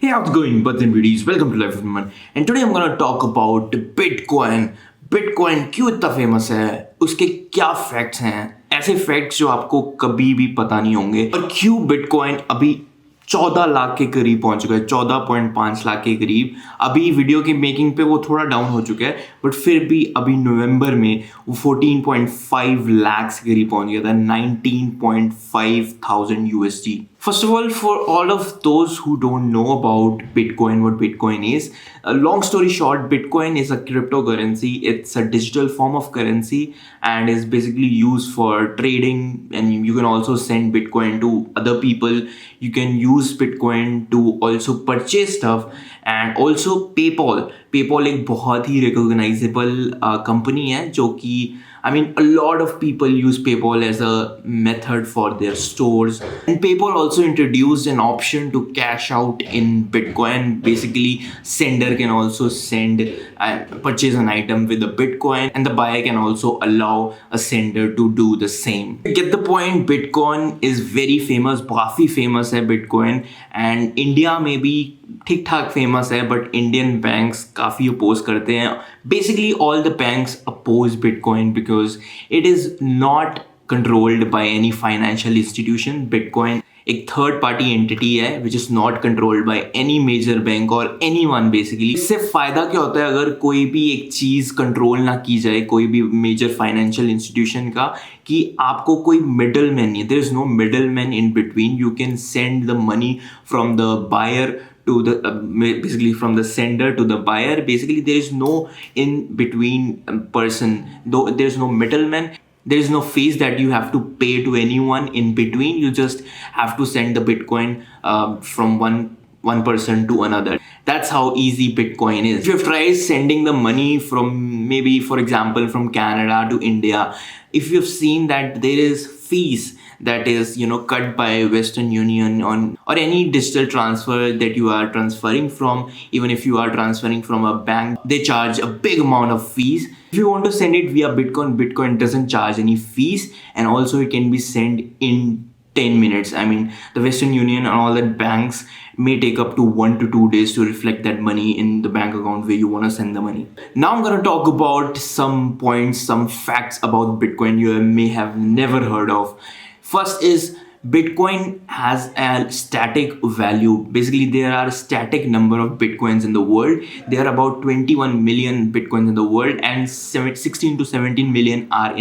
Hey, how's it going, buds and beauties? Welcome to Life with Man. And today I'm gonna talk about Bitcoin. Bitcoin क्यों इतना famous है, उसके क्या facts हैं, ऐसे facts जो आपको कभी भी पता नहीं होंगे, और क्यों बिटकॉइन अभी 14 लाख के करीब पहुंच गए, 14.5 लाख के करीब। अभी वीडियो की मेकिंग पे वो थोड़ा डाउन हो चुका है, बट फिर भी अभी नवंबर में वो 14.5 लाख के करीब पहुंच गया था, 19.5 thousand USD. First of all, for all of those who don't know about Bitcoin, what Bitcoin is, long story short, Bitcoin is a cryptocurrency. It's a digital form of currency and is basically used for trading. And you can also send Bitcoin to other people. You can use Bitcoin to also purchase stuff. And also PayPal. PayPal एक बहुत ही recognizable company है जो कि a lot of people use PayPal as a method for their stores. And PayPal also introduced an option to cash out in Bitcoin. Basically, sender can also send and purchase an item with a Bitcoin, and the buyer can also allow a sender to do the same. Get the point? Bitcoin is very famous, काफी famous है Bitcoin, and India में भी ठीक ठाक famous है, but Indian banks काफ़ी oppose करते हैं. Basically all the banks oppose bitcoin because it is not controlled by any financial institution. Bitcoin एक थर्ड पार्टी एंटिटी है which is not controlled by any major bank और any one. Basically इससे फ़ायदा क्या होता है अगर कोई भी एक चीज़ कंट्रोल ना की जाए कोई भी मेजर फाइनेंशियल इंस्टीट्यूशन का, कि आपको कोई मिडल मैन नहीं, there is no middleman in between. You can send the money from the buyer to the basically from the sender to the buyer. Basically there is no in between person, though there is no middleman, there is no fees that you have to pay to anyone in between. You just have to send the bitcoin from one person to another. That's how easy bitcoin is. If you've tried sending the money from, maybe for example, from Canada to India, if you've seen that there is fees that is cut by Western Union on or any digital transfer that you are transferring from, even if you are transferring from a bank, they charge a big amount of fees. If you want to send it via bitcoin doesn't charge any fees, and also it can be sent in 10 minutes. The Western Union and all that banks may take up to 1 to 2 days to reflect that money in the bank account where you want to send the money. Now I'm going to talk about some points, some facts about Bitcoin you may have never heard of. First is Bitcoin has a static value. Basically, there are a static number of Bitcoins in the world. There are about 21 million Bitcoins in the world, and 16 to 17 million are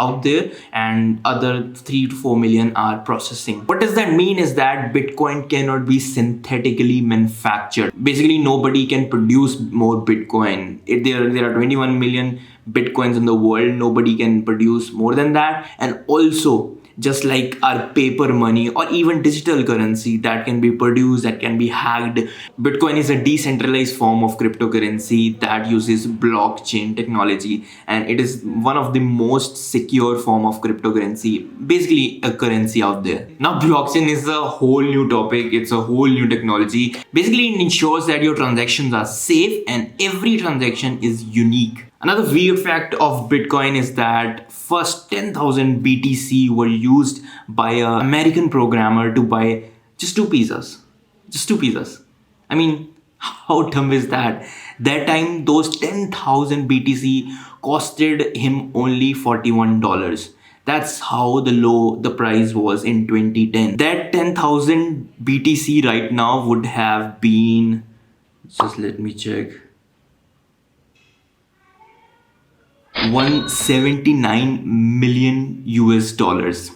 out there, and other 3 to 4 million are processing. What does that mean is that Bitcoin cannot be synthetically manufactured. Basically, nobody can produce more Bitcoin. There are 21 million Bitcoins in the world. Nobody can produce more than that. And also, just like our paper money or even digital currency that can be produced, that can be hacked, Bitcoin is a decentralized form of cryptocurrency that uses blockchain technology, and it is one of the most secure form of cryptocurrency, basically a currency out there. Now blockchain is a whole new topic. It's a whole new technology. Basically it ensures that your transactions are safe and every transaction is unique. Another weird fact of Bitcoin is that first 10,000 BTC were used by an American programmer to buy just two pizzas. Just two pizzas. How dumb is that? That time, those 10,000 BTC costed him only $41. That's how low the price was in 2010. That 10,000 BTC right now would have been, just let me check, 179 million US dollars.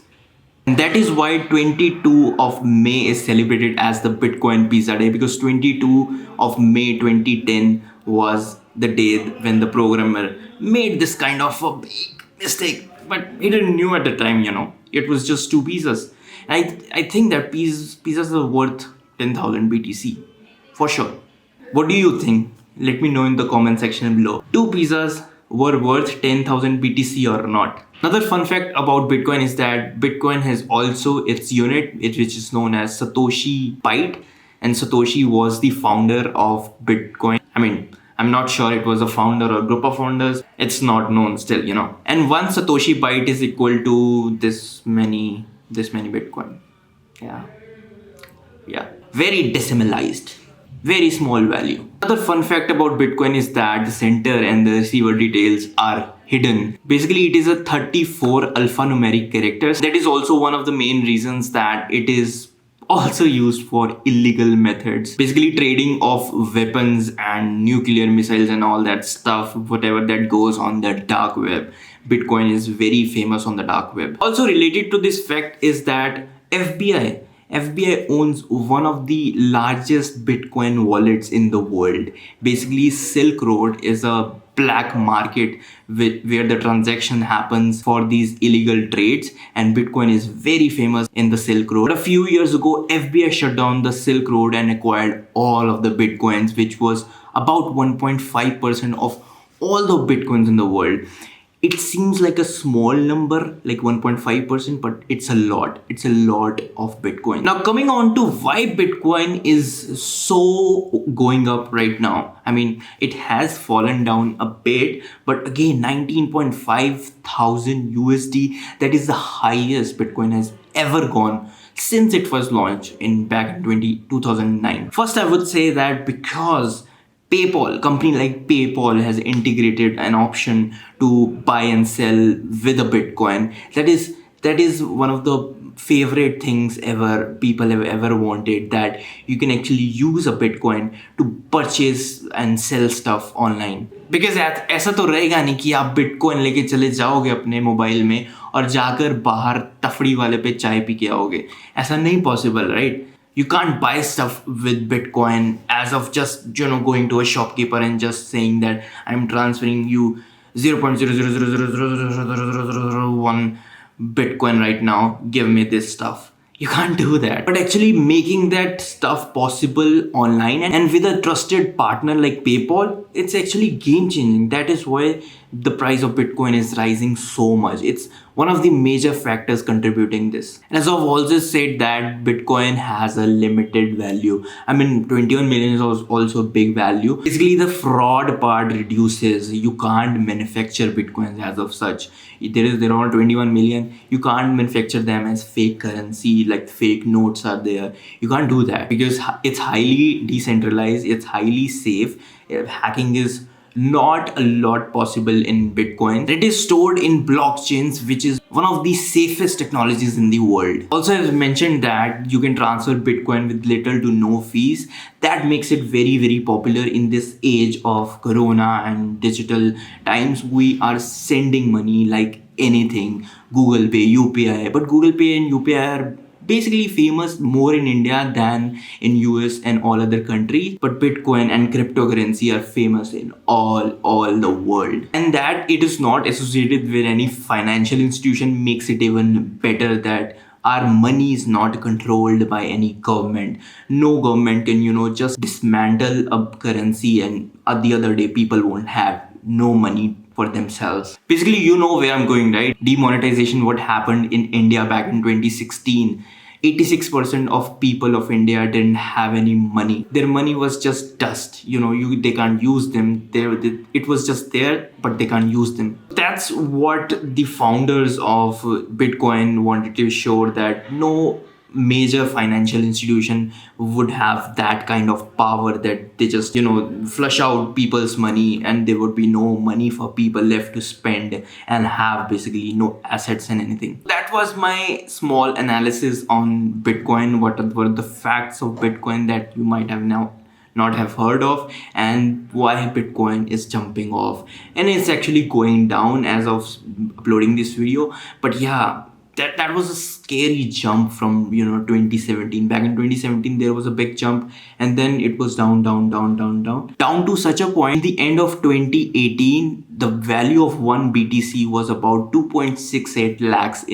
And that is why 22 of May is celebrated as the Bitcoin Pizza Day, because 22 of May 2010 was the day when the programmer made this kind of a big mistake. But he didn't knew at the time, it was just two pizzas. And I think that pizzas are worth 10,000 BTC for sure. What do you think? Let me know in the comment section below. Two pizzas were worth 10,000 BTC or not. Another fun fact about Bitcoin is that Bitcoin has also its unit, which is known as Satoshi Byte, and Satoshi was the founder of Bitcoin. I'm not sure it was a founder or group of founders. It's not known still, And one Satoshi Byte is equal to this many Bitcoin. Yeah. very decimalized, very small value. Another fun fact about Bitcoin is that the sender and the receiver details are hidden. Basically, it is a 34 alphanumeric characters. That is also one of the main reasons that it is also used for illegal methods, basically trading of weapons and nuclear missiles and all that stuff, whatever that goes on the dark web. Bitcoin is very famous on the dark web. Also related to this fact is that FBI owns one of the largest Bitcoin wallets in the world. Basically, Silk Road is a black market where the transaction happens for these illegal trades, and Bitcoin is very famous in the Silk Road. But a few years ago, FBI shut down the Silk Road and acquired all of the Bitcoins, which was about 1.5% of all the Bitcoins in the world. It seems like a small number, like 1.5%, but it's a lot. It's a lot of Bitcoin. Now, coming on to why Bitcoin is so going up right now. I mean, it has fallen down a bit, but again, 19.5 thousand USD, that is the highest Bitcoin has ever gone since it was launched in back in 2009. First, I would say that because company like PayPal has integrated an option to buy and sell with a Bitcoin. That is one of the favorite things ever people have ever wanted, that you can actually use a Bitcoin to purchase and sell stuff online. Because ऐसा तो रहेगा नहीं कि आप Bitcoin लेके चले जाओगे अपने मोबाइल में और जाकर बाहर तफड़ी वाले पे चाय पी के आओगे. ऐसा नहीं possible, right? You can't buy stuff with Bitcoin as of just going to a shopkeeper and just saying that I'm transferring you 0.000000001 Bitcoin right now. Give me this stuff. You can't do that. But actually making that stuff possible online and with a trusted partner like PayPal, it's actually game changing. That is why the price of Bitcoin is rising so much. It's one of the major factors contributing this. And as I've also said that Bitcoin has a limited value. I mean, 21 million is also a big value. Basically, the fraud part reduces. You can't manufacture Bitcoins as of such. There are 21 million. You can't manufacture them as fake currency, like fake notes are there. You can't do that because it's highly decentralized. It's highly safe. Hacking is not a lot possible in Bitcoin. It is stored in blockchains, which is one of the safest technologies in the world. Also, I've mentioned that you can transfer Bitcoin with little to no fees. That makes it very, very popular in this age of Corona and digital times. We are sending money like anything, Google Pay, UPI, but Google Pay and UPI are basically famous more in India than in US and all other countries, but Bitcoin and cryptocurrency are famous in all the world. And that it is not associated with any financial institution makes it even better, that our money is not controlled by any government. No government can just dismantle a currency and the other day people won't have no money for themselves. Basically, you know where I'm going, right? Demonetization, what happened in India back in 2016. 86% of people of India didn't have any money. Their money was just dust. They can't use them. It was just there, but they can't use them. That's what the founders of Bitcoin wanted to show, that no major financial institution would have that kind of power, that they just flush out people's money and there would be no money for people left to spend and have basically no assets and anything. That was my small analysis on Bitcoin. What were the facts of Bitcoin that you might have now not have heard of, and why Bitcoin is jumping off, and it's actually going down as of uploading this video. But yeah, that was a scary jump from 2017. Back in 2017 there was a big jump, and then it was down to such a point. The end of 2018, the value of one BTC was about 2.68 lakhs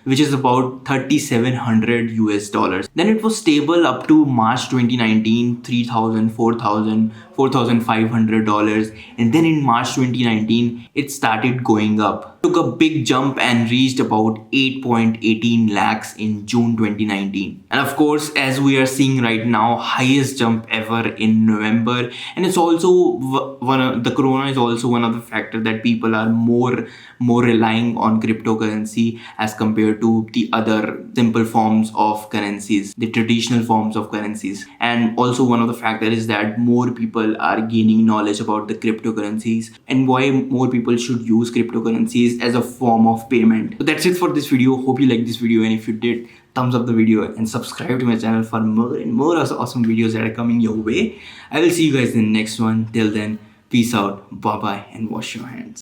which is about $3,700. Then it was stable up to March 2019, $3,000, $4,000, $4,500, and then in March 2019 it started going up. took a big jump and reached about 8.18 lakhs in June 2019. And of course, as we are seeing right now, highest jump ever in November. And it's also the corona is also one of the factors that people are more relying on cryptocurrency as compared to the other simple forms of currencies, the traditional forms of currencies. And also one of the factors is that more people are gaining knowledge about the cryptocurrencies and why more people should use cryptocurrencies as a form of payment. So that's it for this video. Hope you liked this video, and if you did, thumbs up the video and subscribe to my channel for more and more awesome videos that are coming your way. I will see you guys in the next one. Till then, peace out, bye bye, and wash your hands.